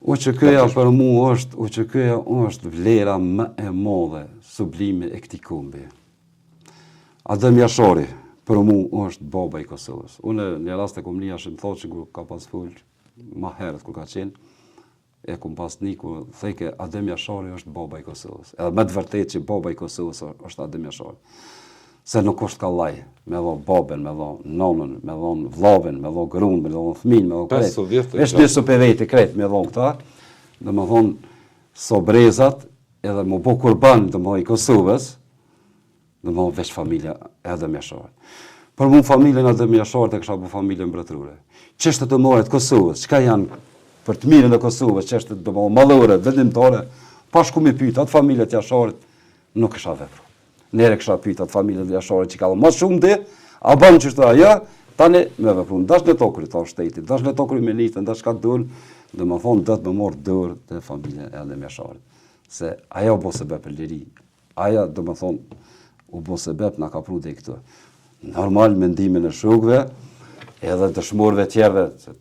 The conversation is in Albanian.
UÇK-ja për mua është vlera më e madhe, sublime e këtij kombi. Adem Jashari për mua është baba i Kosovës. Unë në rast e kom një ashtë më thotë që ka pas full, ma herët kur ka qenë, e kom pas një ku thejke Adem Jashari është baba i Kosovës. Edhe me të vërtet që baba i Kosovës është Adem Jashari. Se nuk është ka laj, me dho babën, me dho nonën, me dho vllabën, me dho grunë, me dho fëmijën, me dho kretë. Vesh nësë për vete kretë me dho këta, dhe me thonë sobrezat, edhe më bo kurban dhe më i Kosovës, dhe më veç familja Adem Jashari. Për mu familjen Adem Jashari të kësha bu familjen mbretërore. Qështët të mëret Kosovës, qka janë për të mirën e Kosovës, qështët të mallore, vendimtare, pashku me pyta, atë familjet Jasharit nuk kësha vepru. Nere kësha pyta atë familjet Jasharit që ka dhe ma shumë ti, a banë qështë aja, tani me vepru. Ndash në tokëri ta shtetit, ndash në tokëri me njëtë, ndash ka dërë, dhe më thonë dhe të më morë dërë të familjen Adem Jasharit. Se aja u bo se bep e liri, aja dhe më thonë u bo se bep nga ka pru dhe i këtë. Normal mendimin e shukve, edhe dëshmorëve tjerve,